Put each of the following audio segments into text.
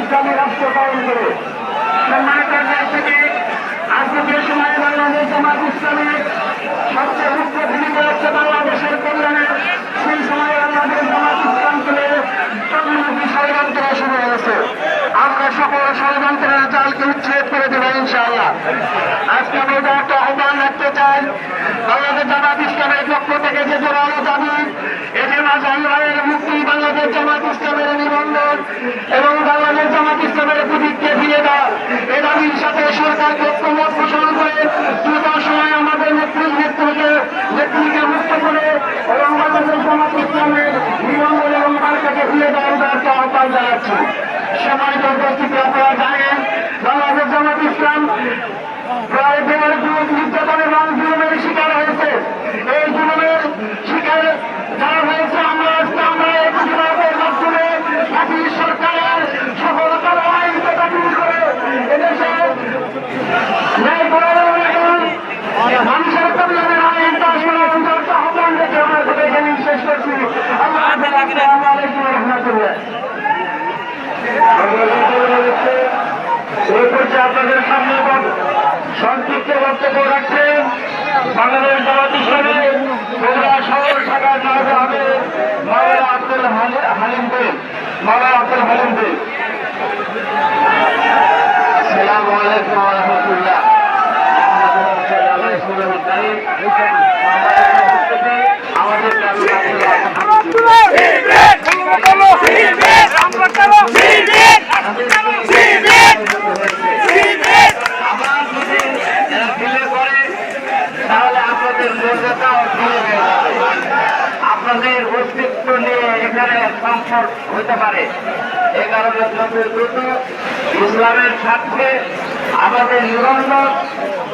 ইসলামী রাষ্ট্র কায়েম করে সম্মানিত থেকে আজকে যে সময় বাংলাদেশ জামাত ইসলামের সবচেয়ে মুখ্য ভূমিকা হচ্ছে বাংলাদেশের কল্যাণে, সেই সময় বাংলাদেশ জামাত ইসলাম তুলে চন্দ্রমুখী ষড়যন্ত্র শুরু হয়েছে। আমরা সকল ষড়যন্ত্রের জালকে উচ্ছেদ করে দেব ইনশাআল্লাহ। আজকে আমি একটা আহ্বান রাখতে চাই, বাংলাদেশ জামাত ইসলামের পক্ষ থেকে যে জোরালো দাবি, এজেমা জাহিরের মুক্তি, বাংলাদেশ জামাত ইসলামের নিবন্ধন এবং বাংলাদেশ জামাত ইসলামের প্রতীককে ফিরে দেওয়া, এ দাবির সাথে সরকার ঐক্যমত পোষণ করে দ্রুত সময় আমাদের নেত্রীকে মুক্ত করে এবং বাংলাদেশ জামাত ইসলামের নিবন্ধন এবং মার্কাকে ফিরে দেওয়ার একটা আহ্বান জানাচ্ছি। সম্মানিত উপস্থিতি, আপনারা জানেন বাংলাদেশ জামাত ইসলাম প্রায় 1.5 যুগ নির্যাতন এবং জুলুমের শিকার হয়েছে। এই জুলুমের শিকার যারা হয়েছে আমরা এই প্রতিবাদের মাধ্যমে জাতীয় সরকারের সফলতার আইনকে বাতিল করে এদেশে ন্যায় প্রয়োজন এবং মানুষের কল্যাণের আইন পাশ আহ্বান রেখে আমার কথা এখানে শেষ করছি। আসসালামু আলাইকুম ওয়া রাহমাতুল্লাহ। এই পর্যায়ে আপনাদের সামনে সংক্ষিপ্ত বক্তব্য রাখছেন বাংলাদেশ জামাত ইসলামের বগুড়া শহর শাখার নায়েবে আমির মাওলানা আব্দুল হালিম ভাই। আসসালামু আলাইকুম ওয়া রাহমাতুল্লাহ। আমাদের আপনাদের অস্তিত্ব নিয়ে এখানে সংকট হতে পারে। এ কারণে দ্রুত ইসলামের স্বার্থে আমাদের নিবন্ধন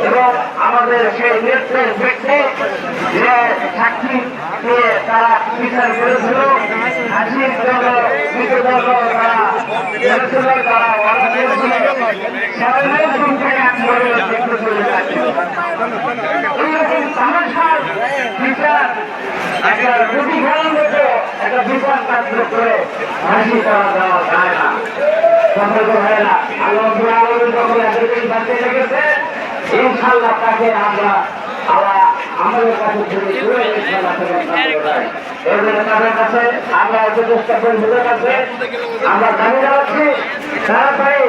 এবং আমাদের সেই নেত্রের ব্যক্তি যে সাক্ষী দিয়ে তারা বিচার করেছিল, হাসির জন্য মৃত্যুদণ্ড তারা করেছিল, তারা অর্ডার করেছিল, সবাই দেখতে চলে যাচ্ছে। এইরকম তামাশার বিচার একটা প্রতিফলন মতো একটা বিচার কার্য করে হাসি করা দেওয়া যায় না, সম্ভব হয় না। আল্লাহ যখন এতদিন বাঁচিয়ে রেখেছে, ইনশাআল্লাহ তাকে আমরা আমাদের কাছে তাদের কাছে আমরা চেষ্টা করি, নিজের কাছে আমরা দাবি জানাচ্ছি তাড়াতাড়ি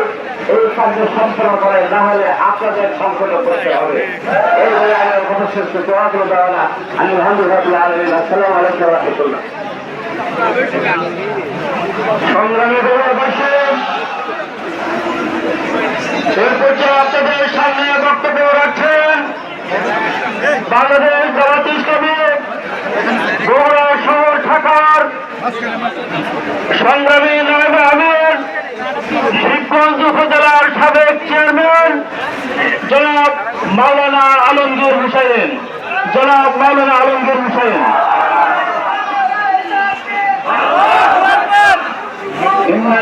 এই কার্য সম্পন্ন করে, না হলে আপনাদের সম্পন্ন করতে হবে। এই বলে আমার কথা শেষ করতে দেওয়া না। আমি আলহামদুলিল্লাহ আলমিন। আসসালামু আলাইকুম ওয়া রাহমাতুল্লাহ। সংগ্রামী দেশবাসী, এর পর্যায়ে আপনাদের সামনে বক্তব্য রাখছেন বাংলাদেশ জামাত ইসলামী বগুড়া শহর শাখার সংগ্রামী নায়েবে আমির, শিবগঞ্জ উপজেলার সাবেক চেয়ারম্যান জনাব মাওলানা আলমগীর হুসাইন।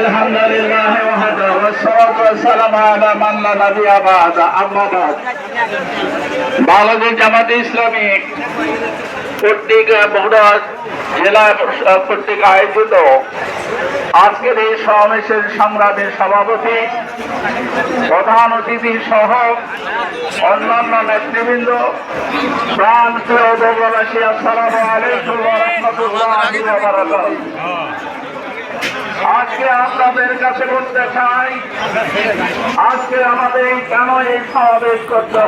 আলহামদুলিল্লাহ ওয়াহদা ওয়াসসালাতু ওয়াসসালামু আলা মান লা নাবিয়্যা বা'দা, আম্মা বা'দ। বাংলাদেশ জামাত ইসলামী কর্তৃক বগুড়া জেলা কর্তৃক আয়োজিত আজকের এই সমাবেশের সংগ্রামী সভাপতি, প্রধান অতিথি সহ অন্যান্য নেতৃবৃন্দ, প্রাণ প্রিয় বগুড়াবাসী, আসসালামু আলাইকুম ওয়া রাহমাতুল্লাহি ওয়া বারাকাতুহু। আজকে আপনাদের কাছে বলতে চাই, আজকে আমাদের কেন এই সমাবেশ করতে